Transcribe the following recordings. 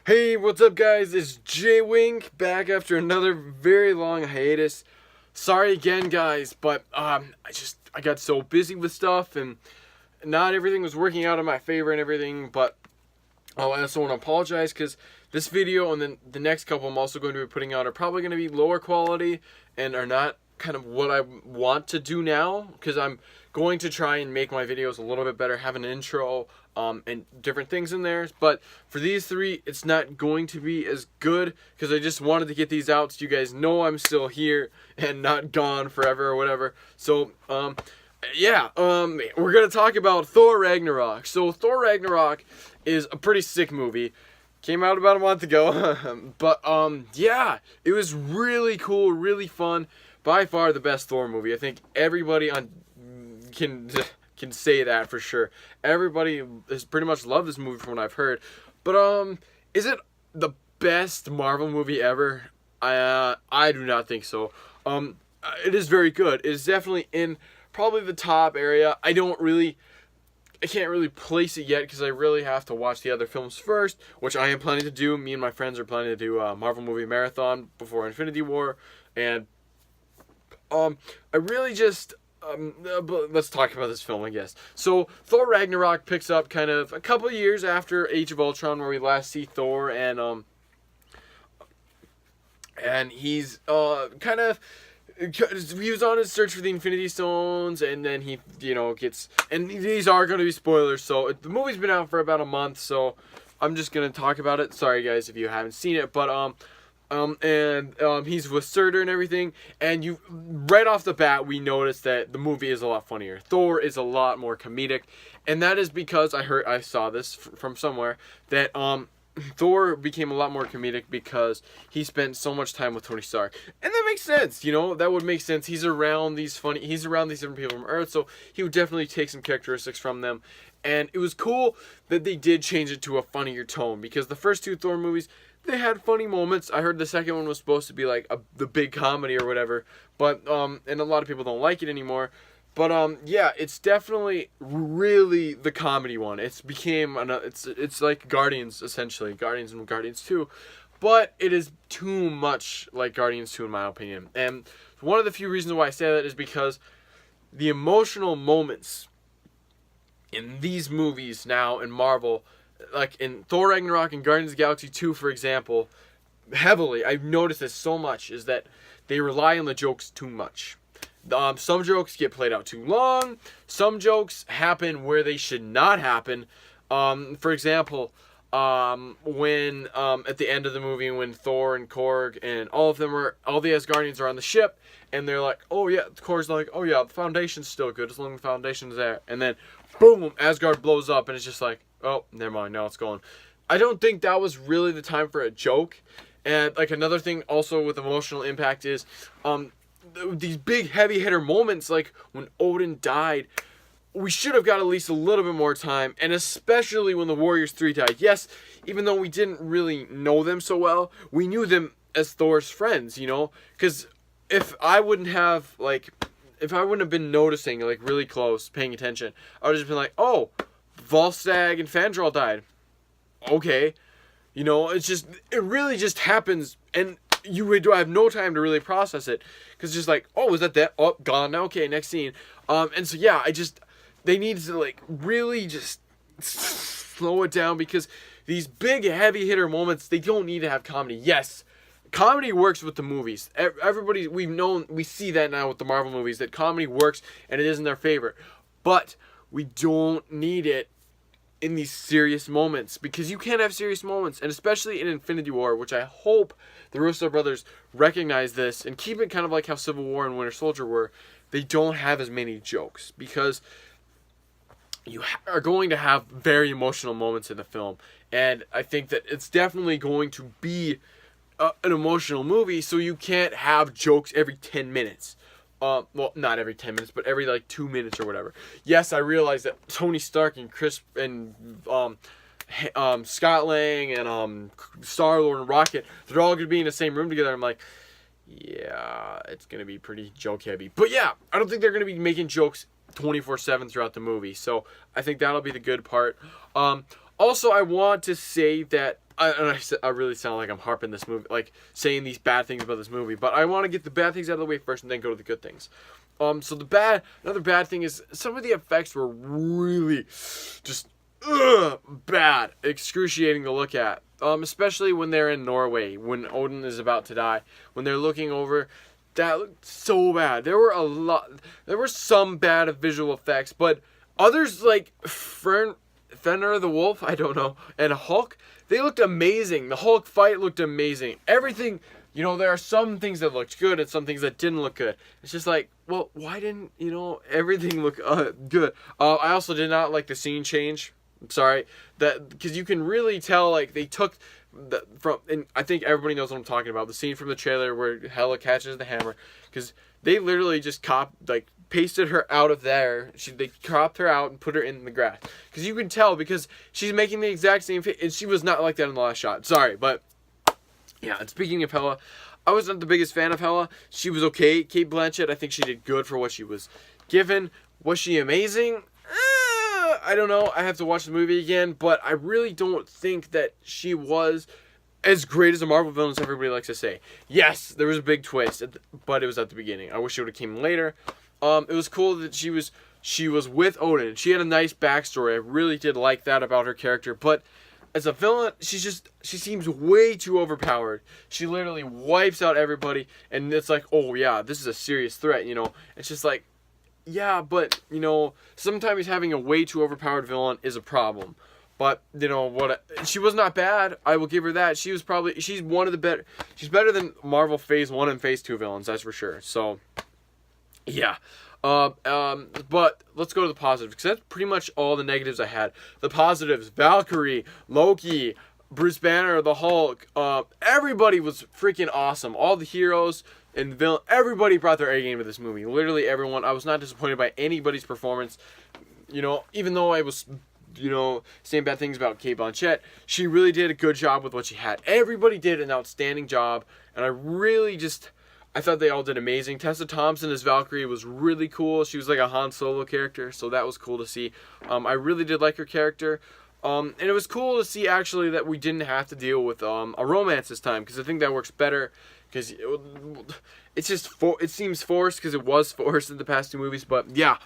Hey, what's up, guys? It's J Wink back after another very long hiatus. Sorry again, guys, but I got so busy with stuff and not everything was working out in my favor and everything. But I also want to apologize because this video and then the next couple I'm also going to be putting out are probably going to be lower quality and are not kind of what I want to do now, because I'm going to try and make my videos a little bit better, have an intro and different things in there. But for these three, it's not going to be as good because I just wanted to get these out so you guys know I'm still here and not gone forever or whatever. So yeah, we're gonna talk about Thor Ragnarok. So Thor Ragnarok is a pretty sick movie. Came out about a month ago, but yeah, it was really cool, really fun. By far the best Thor movie. I think everybody can say that for sure. Everybody has pretty much loved this movie from what I've heard. But is it the best Marvel movie ever? I do not think so. It is very good. It is definitely in probably the top area. I can't really place it yet because I really have to watch the other films first, which I am planning to do. Me and my friends are planning to do a Marvel movie marathon before Infinity War, and I really just let's talk about this film, I guess. So Thor Ragnarok picks up kind of a couple years after Age of Ultron, where we last see Thor, and he's kind of. He was on his search for the Infinity Stones, and then he, gets... And these are going to be spoilers, so the movie's been out for about a month, so I'm just going to talk about it. Sorry, guys, if you haven't seen it, but, he's with Surtur and everything, and right off the bat, we notice that the movie is a lot funnier. Thor is a lot more comedic, and that is because I saw this from somewhere, that, Thor became a lot more comedic because he spent so much time with Tony Stark, and that makes sense. That would make sense. He's around these different people from Earth, so he would definitely take some characteristics from them. And it was cool that they did change it to a funnier tone, because the first two Thor movies, they had funny moments. I heard the second one was supposed to be like the big comedy or whatever, but and a lot of people don't like it anymore. But yeah, it's definitely really the comedy one. It's like Guardians, essentially, Guardians and Guardians 2, but it is too much like Guardians 2 in my opinion. And one of the few reasons why I say that is because the emotional moments in these movies now in Marvel, like in Thor Ragnarok and Guardians of the Galaxy 2, for example, heavily, I've noticed this so much, is that they rely on the jokes too much. Some jokes get played out too long. Some jokes happen where they should not happen. For example, when at the end of the movie, when Thor and Korg and all the Asgardians are on the ship, and they're like, "Oh yeah," Korg's like, "Oh yeah, the foundation's still good as long as the foundation's there." And then, boom, Asgard blows up, and it's just like, "Oh, never mind, now it's gone." I don't think that was really the time for a joke. And like another thing, also with emotional impact, is these big heavy hitter moments, like when Odin died, we should have got at least a little bit more time, and especially when the Warriors 3 died. Yes, even though we didn't really know them so well, we knew them as Thor's friends, because if I wouldn't have been noticing, like, really close, paying attention, I would have just been like, "Oh, Volstagg and Fandral died. Okay." It really just happens, and you do have no time to really process it, because it's just like, "Oh, is that? Oh, gone now. Okay, next scene." And so yeah, they need to like really just slow it down, because these big heavy hitter moments, they don't need to have comedy. Yes, comedy works with the movies. We see that now with the Marvel movies, that comedy works and it is in their favor, but we don't need it in these serious moments, because you can't have serious moments, and especially in Infinity War, which I hope the Russo brothers recognize this and keep it kind of like how Civil War and Winter Soldier were. They don't have as many jokes, because you are going to have very emotional moments in the film, and I think that it's definitely going to be an emotional movie, so you can't have jokes every 10 minutes. Well, not every 10 minutes, but every, 2 minutes or whatever. Yes, I realize that Tony Stark and Scott Lang and Star-Lord and Rocket, they're all going to be in the same room together. I'm like, yeah, it's going to be pretty joke-heavy. But yeah, I don't think they're going to be making jokes 24/7 throughout the movie, so I think that'll be the good part. Also, I want to say that I really sound like I'm harping this movie, like saying these bad things about this movie, but I want to get the bad things out of the way first and then go to the good things. So another bad thing is some of the effects were really just bad, excruciating to look at. Especially when they're in Norway, when Odin is about to die, when they're looking over, that looked so bad. There were some bad visual effects, but others like Fenrir the Wolf, I don't know, and Hulk, they looked amazing. The Hulk fight looked amazing. Everything, there are some things that looked good and some things that didn't look good. It's just like, well, why didn't, everything look good? I also did not like the scene change. I'm sorry. Because you can really tell, like, they took and I think everybody knows what I'm talking about. The scene from the trailer where Hela catches the hammer. Because they literally just pasted her out of there. They cropped her out and put her in the grass. Because you can tell, because she's making the exact same face, and she was not like that in the last shot. Sorry, but yeah. And speaking of Hela, I wasn't the biggest fan of Hela. She was okay. Cate Blanchett, I think she did good for what she was given. Was she amazing? I don't know. I have to watch the movie again, but I really don't think that she was as great as a Marvel villain as everybody likes to say. Yes, there was a big twist, but it was at the beginning. I wish it would have came later. It was cool that she was with Odin. She had a nice backstory. I really did like that about her character. But as a villain, she seems way too overpowered. She literally wipes out everybody, and it's like, oh yeah, this is a serious threat. It's just like, yeah, but sometimes having a way too overpowered villain is a problem. But she was not bad. I will give her that. She's one of the better. She's better than Marvel Phase 1 and Phase 2 villains, that's for sure. So yeah. But let's go to the positives, because that's pretty much all the negatives I had. The positives: Valkyrie, Loki, Bruce Banner, the Hulk. Everybody was freaking awesome. All the heroes and villain, everybody brought their A game to this movie. Literally everyone. I was not disappointed by anybody's performance. Even though I was, saying bad things about Cate Blanchett, she really did a good job with what she had. Everybody did an outstanding job, and I thought they all did amazing. Tessa Thompson as Valkyrie was really cool. She was like a Han Solo character, so that was cool to see. I really did like her character. And it was cool to see, actually, that we didn't have to deal with a romance this time, because I think that works better. Because it seems forced, because it was forced in the past two movies. But yeah,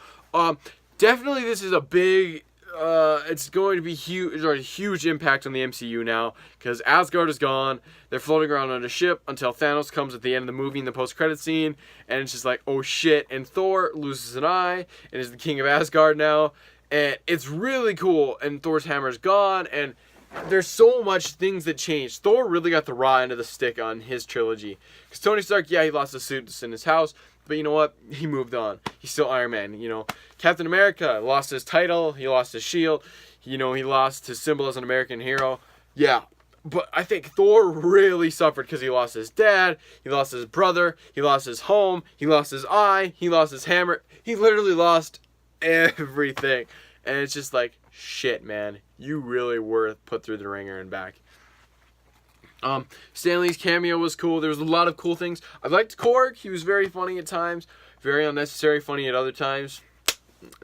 definitely this is a big. It's going to be huge, or a huge impact on the MCU now, because Asgard is gone. They're floating around on a ship until Thanos comes at the end of the movie in the post-credit scene, and it's just like, oh shit! And Thor loses an eye and is the king of Asgard now, and it's really cool. And Thor's hammer is gone, and there's so much things that changed. Thor really got the raw end of the stick on his trilogy, because Tony Stark, yeah, he lost the suits in his house. But you know what? He moved on. He's still Iron Man, Captain America lost his title. He lost his shield. He lost his symbol as an American hero. Yeah. But I think Thor really suffered because he lost his dad. He lost his brother. He lost his home. He lost his eye. He lost his hammer. He literally lost everything. And it's just like, shit, man. You really were put through the ringer and back. Stan Lee's cameo was cool. There was a lot of cool things. I liked Korg. He was very funny at times. Very unnecessary funny at other times.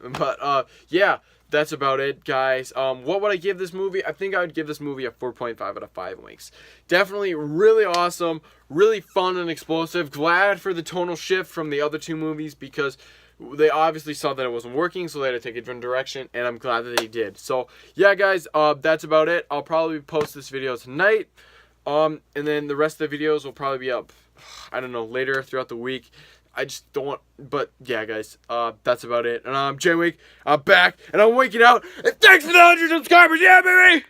But, yeah, that's about it, guys. What would I give this movie? I think I would give this movie a 4.5 out of 5 winks. Definitely really awesome. Really fun and explosive. Glad for the tonal shift from the other two movies, because they obviously saw that it wasn't working, so they had to take a different direction, and I'm glad that they did. So, yeah, guys, that's about it. I'll probably post this video tonight. And then the rest of the videos will probably be up, I don't know, later throughout the week. I just don't want, but yeah, guys, that's about it. And I'm Jay Wake, I'm back, and I'm waking out, and thanks for the 100 subscribers, yeah, baby!